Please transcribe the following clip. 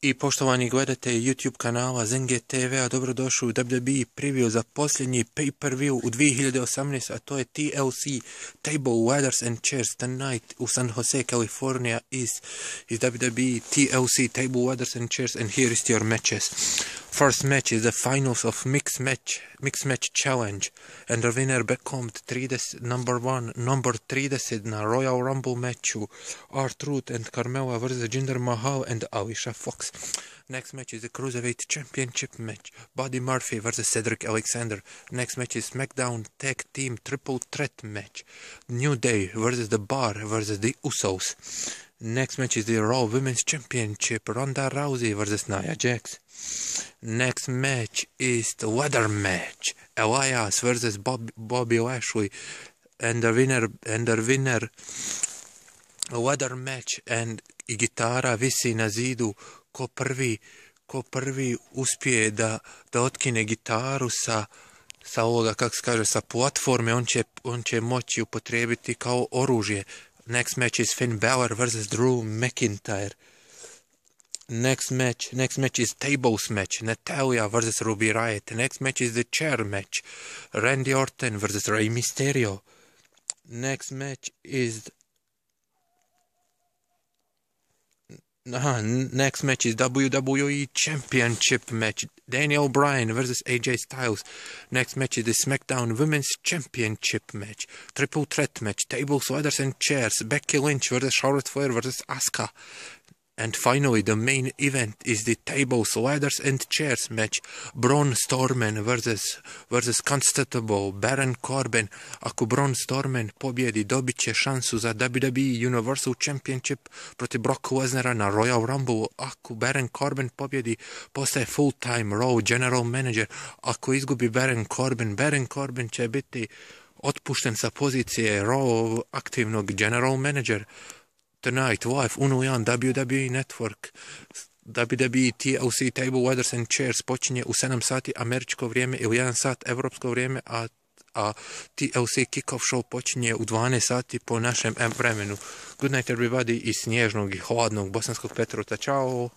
I poštovani gledatelji YouTube kanala Zenge TV-a, dobrodošli u WWE preview za posljednji pay-per-view u 2018, a to je TLC Table, Ladders and Chairs tonight u San Jose, California is WWE TLC Table, Ladders and Chairs, and here is your matches. First match is the finals of mixed match challenge, and the winner become number 30 na Royal Rumble matchu R-Truth and Carmella vs Jinder Mahal and Alicia Fox. Next match is the Cruiserweight Championship match, Buddy Murphy vs Cedric Alexander. Next match is SmackDown Tag Team Triple Threat match, New Day vs The Bar vs The Usos. Next match is the Raw Women's Championship, Ronda Rousey vs Nia Jax. Next match is the ladder match, Elias vs Bobby Lashley, and the winner ladder match, and i gitara visi na zidu ko prvi uspije da otkine gitaru sa ovoga, kako se kaže, sa platforme, on će moći upotrijebiti kao oružje. Next match is Finn Balor vs Drew McIntyre. Next match is tables match, Natalya vs Ruby Riott. Next match is the chair match, Randy Orton vs Rey Mysterio. Next match is WWE Championship match, Daniel Bryan vs AJ Styles. Next match is the SmackDown Women's Championship match, Triple Threat match, Tables, Ladders and Chairs, Becky Lynch vs Charlotte Flair vs Asuka. And finally, the main event is the Tables, Ladders and Chairs match, Braun Strowman versus Constantable, Baron Corbin. Ako Braun Strowman pobjedi, dobit će šansu za WWE Universal Championship protiv Brock Lesnara na Royal Rumble. Ako Baron Corbin pobjedi, postaje full-time Raw General Manager. Ako izgubi Baron Corbin će biti otpušten sa pozicije Raw aktivnog General Manager. Tonight, live, 1 WWE Network, WWE TLC Table, Ladders and Chairs počinje u 7 sati američko vrijeme ili 1 sat evropsko vrijeme, a TLC Kickoff Show počinje u 12 sati po našem vremenu. Good night everybody iz snježnog i hladnog Bosanskog Petrovca. Ćao!